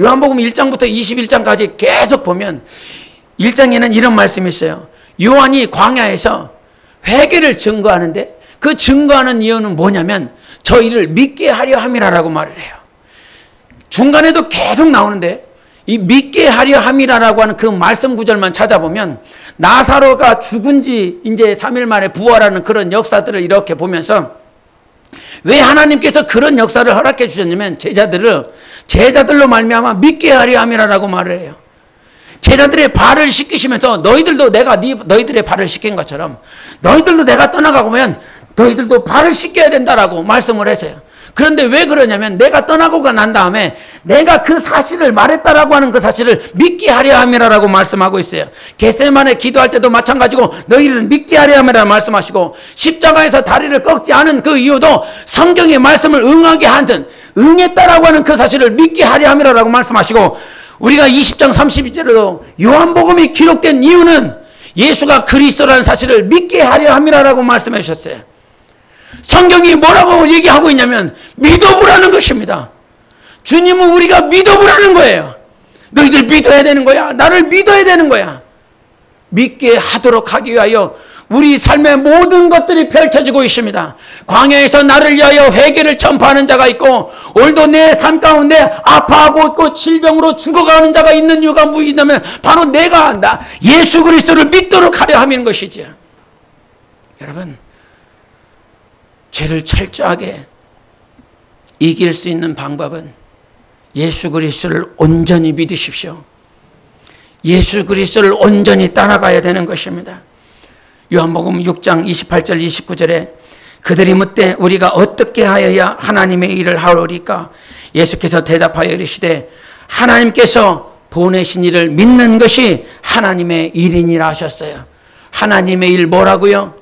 요한복음 1장부터 21장까지 계속 보면 1장에는 이런 말씀이 있어요. 요한이 광야에서 회개를 증거하는데 그 증거하는 이유는 뭐냐면 저희를 믿게 하려 함이라라고 말을 해요. 중간에도 계속 나오는데 이 믿게 하려 함이라라고 하는 그 말씀 구절만 찾아보면 나사로가 죽은 지 이제 3일 만에 부활하는 그런 역사들을 이렇게 보면서 왜 하나님께서 그런 역사를 허락해 주셨냐면 제자들로 말미암아 믿게 하려 함이라라고 말을 해요. 제자들의 발을 씻기시면서 너희들도 내가 너희들의 발을 씻긴 것처럼 너희들도 내가 떠나가고 면 너희들도 발을 씻겨야 된다라고 말씀을 했어요. 그런데 왜 그러냐면 내가 떠나고가 난 다음에 내가 그 사실을 말했다라고 하는 그 사실을 믿게 하려 함이라라고 말씀하고 있어요. 겟세마네 기도할 때도 마찬가지고 너희는 믿게 하려 함이라 말씀하시고 십자가에서 다리를 꺾지 않은 그 이유도 성경의 말씀을 응하게 한 듯 응했다라고 하는 그 사실을 믿게 하려 함이라라고 말씀하시고 우리가 20장 32절에도 요한복음이 기록된 이유는 예수가 그리스도라는 사실을 믿게 하려 함이라라고 말씀해 주셨어요. 성경이 뭐라고 얘기하고 있냐면 믿어보라는 것입니다. 주님은 우리가 믿어보라는 거예요. 너희들 믿어야 되는 거야. 나를 믿어야 되는 거야. 믿게 하도록 하기 위하여 우리 삶의 모든 것들이 펼쳐지고 있습니다. 광야에서 나를 위하여 회개를 전파하는 자가 있고 오늘도 내 삶 가운데 아파하고 있고 질병으로 죽어가는 자가 있는 이유가 무엇이냐면 바로 내가 예수 그리스도를 믿도록 하려 함인 것이죠. 여러분 죄를 철저하게 이길 수 있는 방법은 예수 그리스도를 온전히 믿으십시오. 예수 그리스도를 온전히 따라가야 되는 것입니다. 요한복음 6장 28절 29절에 그들이 묻되 우리가 어떻게 하여야 하나님의 일을 하오리까? 예수께서 대답하여 이르시되 하나님께서 보내신 이를 믿는 것이 하나님의 일이니라 하셨어요. 하나님의 일 뭐라고요?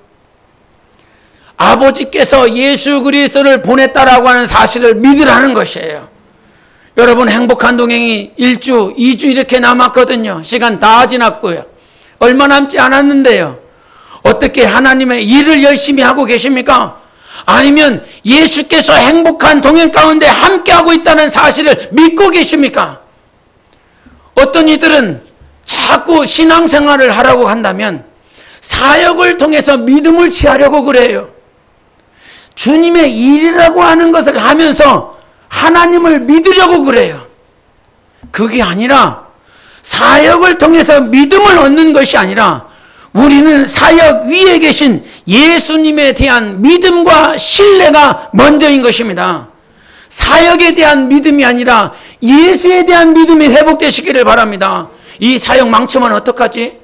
아버지께서 예수 그리스도를 보냈다라고 하는 사실을 믿으라는 것이에요. 여러분, 행복한 동행이 1주, 2주 이렇게 남았거든요. 시간 다 지났고요. 얼마 남지 않았는데요. 어떻게 하나님의 일을 열심히 하고 계십니까? 아니면 예수께서 행복한 동행 가운데 함께하고 있다는 사실을 믿고 계십니까? 어떤 이들은 자꾸 신앙생활을 하라고 한다면 사역을 통해서 믿음을 취하려고 그래요. 주님의 일이라고 하는 것을 하면서 하나님을 믿으려고 그래요. 그게 아니라 사역을 통해서 믿음을 얻는 것이 아니라 우리는 사역 위에 계신 예수님에 대한 믿음과 신뢰가 먼저인 것입니다. 사역에 대한 믿음이 아니라 예수에 대한 믿음이 회복되시기를 바랍니다. 이 사역 망치면 어떡하지?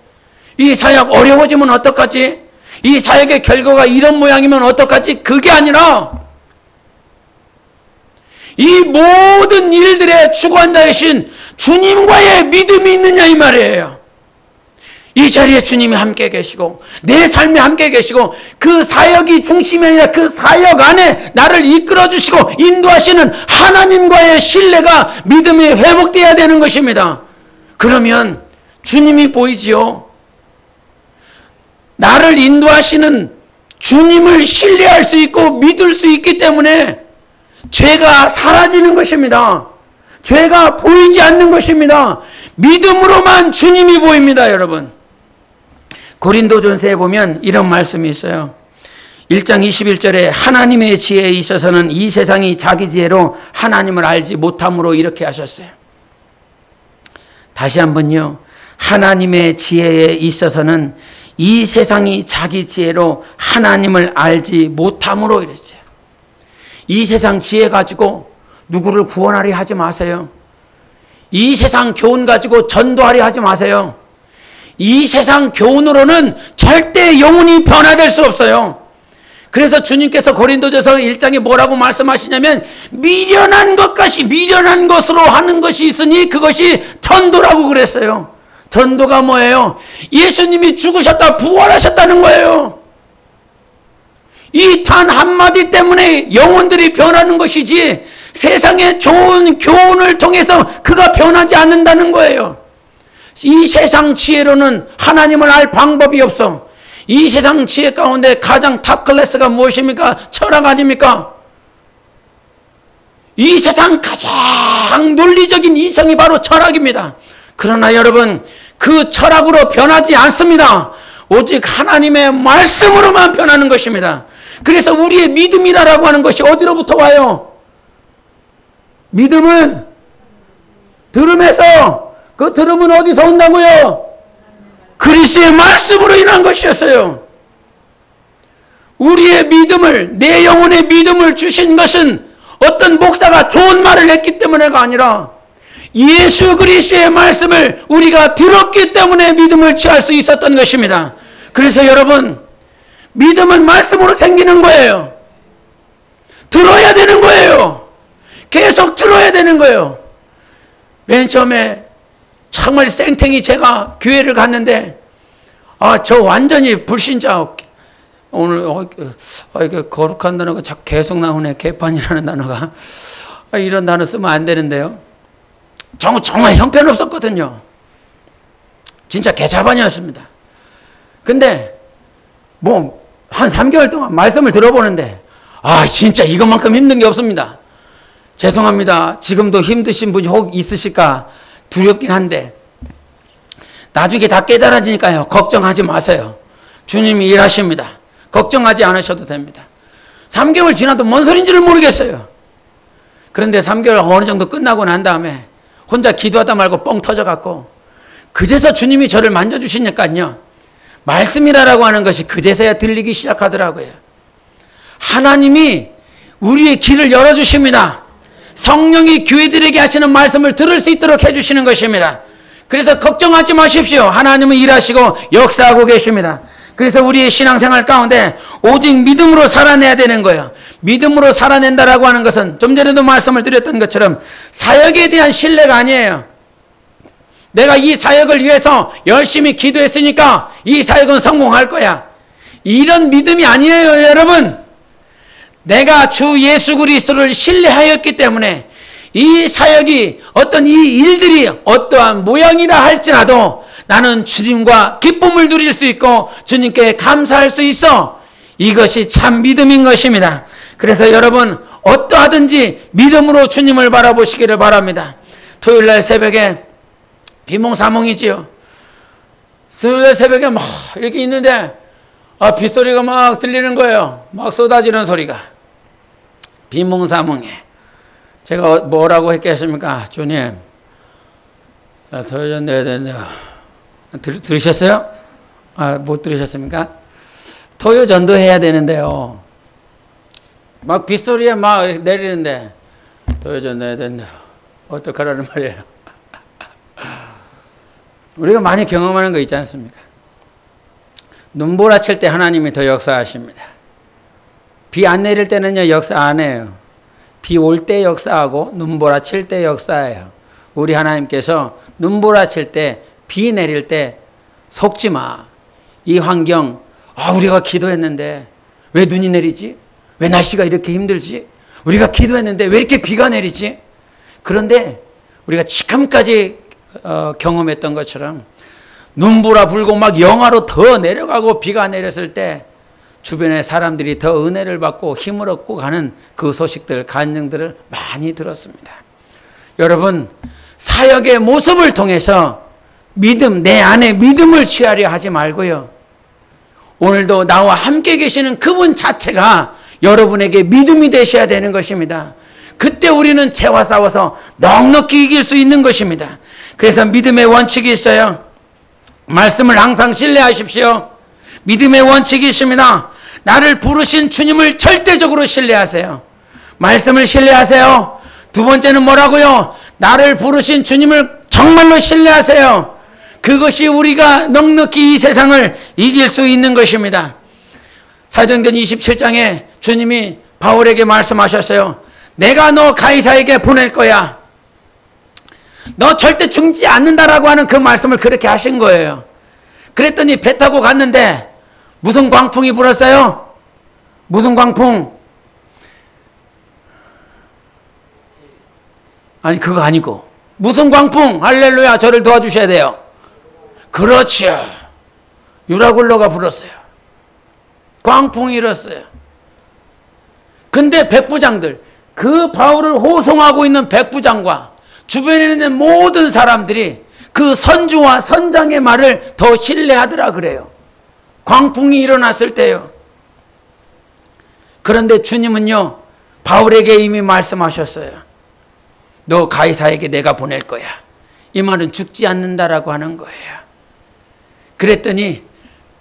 이 사역 어려워지면 어떡하지? 이 사역의 결과가 이런 모양이면 어떡하지? 그게 아니라 이 모든 일들의 주관자이신 주님과의 믿음이 있느냐 이 말이에요. 이 자리에 주님이 함께 계시고 내 삶에 함께 계시고 그 사역이 중심이 아니라 그 사역 안에 나를 이끌어 주시고 인도하시는 하나님과의 신뢰가 믿음이 회복되어야 되는 것입니다. 그러면 주님이 보이지요. 나를 인도하시는 주님을 신뢰할 수 있고 믿을 수 있기 때문에 죄가 사라지는 것입니다. 죄가 보이지 않는 것입니다. 믿음으로만 주님이 보입니다, 여러분. 고린도전서에 보면 이런 말씀이 있어요. 1장 21절에 하나님의 지혜에 있어서는 이 세상이 자기 지혜로 하나님을 알지 못함으로 이렇게 하셨어요. 다시 한번요. 하나님의 지혜에 있어서는 이 세상이 자기 지혜로 하나님을 알지 못함으로 이랬어요. 이 세상 지혜 가지고 누구를 구원하려 하지 마세요. 이 세상 교훈 가지고 전도하려 하지 마세요. 이 세상 교훈으로는 절대 영혼이 변화될 수 없어요. 그래서 주님께서 고린도전서 1장에 뭐라고 말씀하시냐면 미련한 것까지 미련한 것으로 하는 것이 있으니 그것이 전도라고 그랬어요. 전도가 뭐예요? 예수님이 죽으셨다 부활하셨다는 거예요. 이 단 한마디 때문에 영혼들이 변하는 것이지 세상의 좋은 교훈을 통해서 그가 변하지 않는다는 거예요. 이 세상 지혜로는 하나님을 알 방법이 없어. 이 세상 지혜 가운데 가장 탑 클래스가 무엇입니까? 철학 아닙니까? 이 세상 가장 논리적인 이성이 바로 철학입니다. 그러나 여러분, 그 철학으로 변하지 않습니다. 오직 하나님의 말씀으로만 변하는 것입니다. 그래서 우리의 믿음이라고 하는 것이 어디로부터 와요? 믿음은 들음에서, 그 들음은 어디서 온다고요? 그리스도의 말씀으로 인한 것이었어요. 우리의 믿음을, 내 영혼의 믿음을 주신 것은 어떤 목사가 좋은 말을 했기 때문에가 아니라 예수 그리스도의 말씀을 우리가 들었기 때문에 믿음을 취할 수 있었던 것입니다. 그래서 여러분, 믿음은 말씀으로 생기는 거예요. 들어야 되는 거예요. 계속 들어야 되는 거예요. 맨 처음에 정말 생탱이 제가 교회를 갔는데 저 완전히 불신자. 오늘 이게 거룩한 단어가 자꾸 계속 나오네. 개판이라는 단어가. 이런 단어 쓰면 안 되는데요. 정말 형편없었거든요. 진짜 개자반이었습니다. 근데 뭐 한 3개월 동안 말씀을 들어보는데 진짜 이것만큼 힘든 게 없습니다. 죄송합니다. 지금도 힘드신 분이 혹 있으실까 두렵긴 한데 나중에 다 깨달아지니까요. 걱정하지 마세요. 주님이 일하십니다. 걱정하지 않으셔도 됩니다. 3개월 지나도 뭔 소린지를 모르겠어요. 그런데 3개월 어느 정도 끝나고 난 다음에 혼자 기도하다 말고 뻥 터져갖고 그제서 주님이 저를 만져주시니까요. 말씀이라고 하는 것이 그제서야 들리기 시작하더라고요. 하나님이 우리의 길을 열어주십니다. 성령이 교회들에게 하시는 말씀을 들을 수 있도록 해주시는 것입니다. 그래서 걱정하지 마십시오. 하나님은 일하시고 역사하고 계십니다. 그래서 우리의 신앙생활 가운데 오직 믿음으로 살아내야 되는 거예요. 믿음으로 살아낸다라고 하는 것은 좀 전에도 말씀을 드렸던 것처럼 사역에 대한 신뢰가 아니에요. 내가 이 사역을 위해서 열심히 기도했으니까 이 사역은 성공할 거야. 이런 믿음이 아니에요, 여러분. 내가 주 예수 그리스도를 신뢰하였기 때문에 이 사역이 어떤 이 일들이 어떠한 모양이라 할지라도 나는 주님과 기쁨을 누릴 수 있고 주님께 감사할 수 있어. 이것이 참 믿음인 것입니다. 그래서 여러분 어떠하든지 믿음으로 주님을 바라보시기를 바랍니다. 토요일날 새벽에 비몽사몽이지요. 토요일날 새벽에 막 이렇게 있는데 빗소리가 막 들리는 거예요. 막 쏟아지는 소리가. 비몽사몽에. 제가 뭐라고 했겠습니까? 주님, 토요일 내야 된다. 들으셨어요? 못 들으셨습니까? 토요 전도해야 되는데요. 막 빗소리에 막 내리는데 토요 전도해야 된다. 어떡하라는 말이에요. 우리가 많이 경험하는 거 있지 않습니까? 눈보라칠 때 하나님이 더 역사하십니다. 비 안 내릴 때는요 역사 안 해요. 비 올 때 역사하고 눈보라칠 때 역사해요. 우리 하나님께서 눈보라칠 때, 비 내릴 때 속지 마. 이 환경, 우리가 기도했는데 왜 눈이 내리지? 왜 날씨가 이렇게 힘들지? 우리가 기도했는데 왜 이렇게 비가 내리지? 그런데 우리가 지금까지 경험했던 것처럼 눈보라 불고 막 영하로 더 내려가고 비가 내렸을 때 주변의 사람들이 더 은혜를 받고 힘을 얻고 가는 그 소식들, 간증들을 많이 들었습니다. 여러분, 사역의 모습을 통해서 믿음, 내 안에 믿음을 취하려 하지 말고요. 오늘도 나와 함께 계시는 그분 자체가 여러분에게 믿음이 되셔야 되는 것입니다. 그때 우리는 죄와 싸워서 넉넉히 이길 수 있는 것입니다. 그래서 믿음의 원칙이 있어요. 말씀을 항상 신뢰하십시오. 믿음의 원칙이 있습니다. 나를 부르신 주님을 절대적으로 신뢰하세요. 말씀을 신뢰하세요. 두 번째는 뭐라고요? 나를 부르신 주님을 정말로 신뢰하세요. 그것이 우리가 넉넉히 이 세상을 이길 수 있는 것입니다. 사도행전 27장에 주님이 바울에게 말씀하셨어요. 내가 너 가이사에게 보낼 거야. 너 절대 죽지 않는다라고 하는 그 말씀을 그렇게 하신 거예요. 그랬더니 배 타고 갔는데 무슨 광풍이 불었어요? 무슨 광풍? 아니 그거 아니고 무슨 광풍? 할렐루야, 저를 도와주셔야 돼요. 그렇죠. 유라굴로가 불었어요. 광풍이 일었어요. 근데 백부장들, 그 바울을 호송하고 있는 백부장과 주변에 있는 모든 사람들이 그 선주와 선장의 말을 더 신뢰하더라 그래요. 광풍이 일어났을 때요. 그런데 주님은요, 바울에게 이미 말씀하셨어요. 너 가이사에게 내가 보낼 거야. 이 말은 죽지 않는다라고 하는 거예요. 그랬더니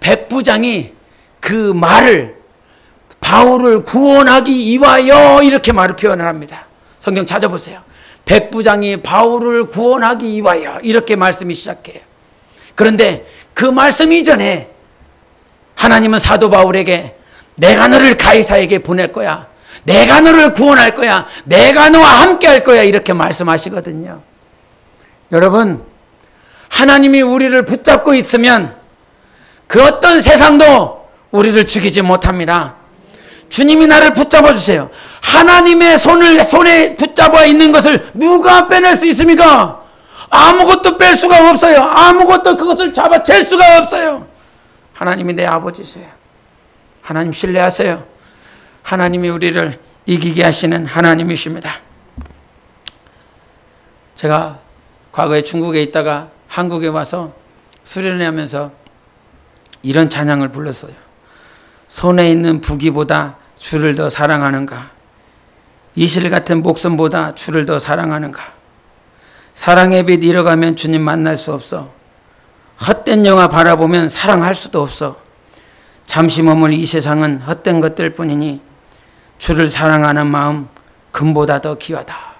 백부장이 그 말을 바울을 구원하기 위하여 이렇게 말을 표현을 합니다. 성경 찾아보세요. 백부장이 바울을 구원하기 위하여 이렇게 말씀이 시작해요. 그런데 그 말씀 이전에 하나님은 사도 바울에게 내가 너를 가이사에게 보낼 거야. 내가 너를 구원할 거야. 내가 너와 함께 할 거야. 이렇게 말씀하시거든요. 여러분, 하나님이 우리를 붙잡고 있으면 그 어떤 세상도 우리를 죽이지 못합니다. 주님이 나를 붙잡아 주세요. 하나님의 손에 붙잡아 있는 것을 누가 빼낼 수 있습니까? 아무것도 뺄 수가 없어요. 아무것도 그것을 잡아챌 수가 없어요. 하나님이 내 아버지세요. 하나님 신뢰하세요. 하나님이 우리를 이기게 하시는 하나님이십니다. 제가 과거에 중국에 있다가 한국에 와서 수련회 하면서 이런 찬양을 불렀어요. 손에 있는 부귀보다 주를 더 사랑하는가? 이실 같은 목숨보다 주를 더 사랑하는가? 사랑의 빛 잃어가면 주님 만날 수 없어. 헛된 영화 바라보면 사랑할 수도 없어. 잠시 머물 이 세상은 헛된 것들 뿐이니 주를 사랑하는 마음 금보다 더 귀하다.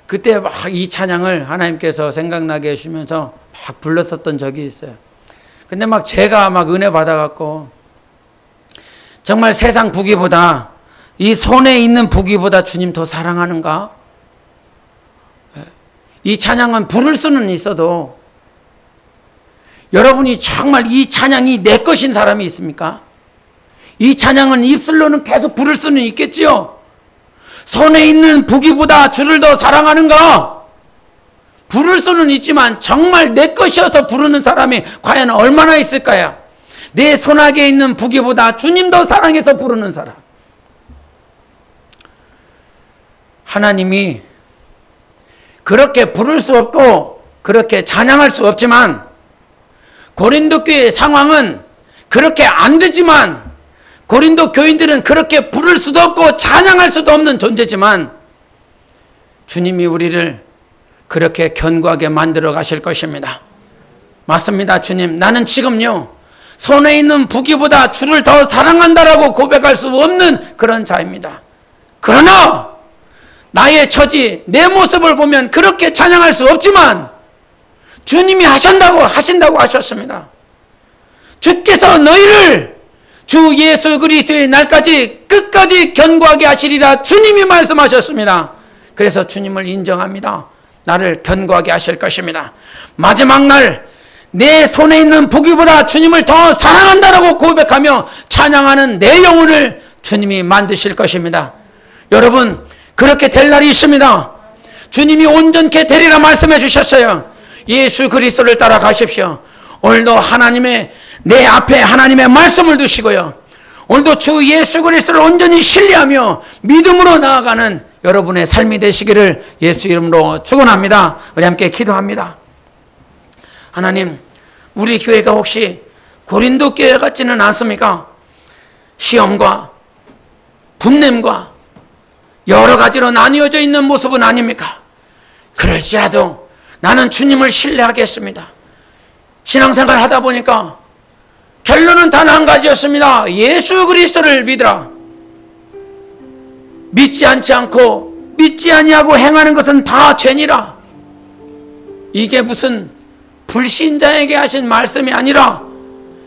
그때 막 이 찬양을 하나님께서 생각나게 해주면서 막 불렀었던 적이 있어요. 근데 막 제가 막 은혜 받아갖고 정말 세상 부귀보다 이 손에 있는 부귀보다 주님 더 사랑하는가? 이 찬양은 부를 수는 있어도 여러분이 정말 이 찬양이 내 것인 사람이 있습니까? 이 찬양은 입술로는 계속 부를 수는 있겠지요. 손에 있는 부귀보다 주를 더 사랑하는가? 부를 수는 있지만 정말 내 것이어서 부르는 사람이 과연 얼마나 있을까요? 내 손아귀에 있는 부귀보다 주님 더 사랑해서 부르는 사람. 하나님이 그렇게 부를 수 없고 그렇게 찬양할 수 없지만, 고린도 교회의 상황은 그렇게 안 되지만, 고린도 교인들은 그렇게 부를 수도 없고 찬양할 수도 없는 존재지만, 주님이 우리를 그렇게 견고하게 만들어 가실 것입니다. 맞습니다. 주님, 나는 지금요 손에 있는 부귀보다 주를 더 사랑한다라고 고백할 수 없는 그런 자입니다. 그러나 나의 처지, 내 모습을 보면 그렇게 찬양할 수 없지만 주님이 하신다고 하셨습니다. 주께서 너희를 주 예수 그리스도의 날까지 끝까지 견고하게 하시리라 주님이 말씀하셨습니다. 그래서 주님을 인정합니다. 나를 견고하게 하실 것입니다. 마지막 날 내 손에 있는 부귀보다 주님을 더 사랑한다라고 고백하며 찬양하는 내 영혼을 주님이 만드실 것입니다. 여러분, 그렇게 될 날이 있습니다. 주님이 온전케 되리라 말씀해 주셨어요. 예수 그리스도를 따라가십시오. 오늘도 내 앞에 하나님의 말씀을 두시고요, 오늘도 주 예수 그리스도를 온전히 신뢰하며 믿음으로 나아가는 여러분의 삶이 되시기를 예수 이름으로 축원합니다. 우리 함께 기도합니다. 하나님, 우리 교회가 혹시 고린도 교회 같지는 않습니까? 시험과 분냄과 여러 가지로 나뉘어져 있는 모습은 아닙니까? 그럴지라도 나는 주님을 신뢰하겠습니다. 신앙생활 하다 보니까 결론은 단 한 가지였습니다. 예수 그리스도를 믿으라. 믿지 않지 않고 믿지 아니하고 행하는 것은 다 죄니라. 이게 무슨 불신자에게 하신 말씀이 아니라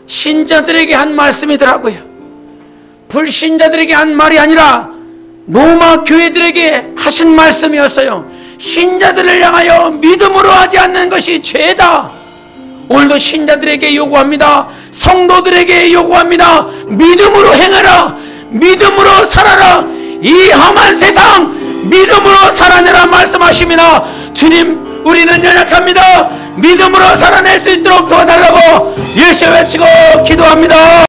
신자들에게 한 말씀이더라고요. 불신자들에게 한 말이 아니라 로마 교회들에게 하신 말씀이었어요. 신자들을 향하여 믿음으로 하지 않는 것이 죄다. 오늘도 신자들에게 요구합니다. 성도들에게 요구합니다. 믿음으로 행하라. 믿음으로 살아라. 이 험한 세상 믿음으로 살아내라 말씀하십니다. 주님, 우리는 연약합니다. 믿음으로 살아낼 수 있도록 도와달라고 예수 외치고 기도합니다.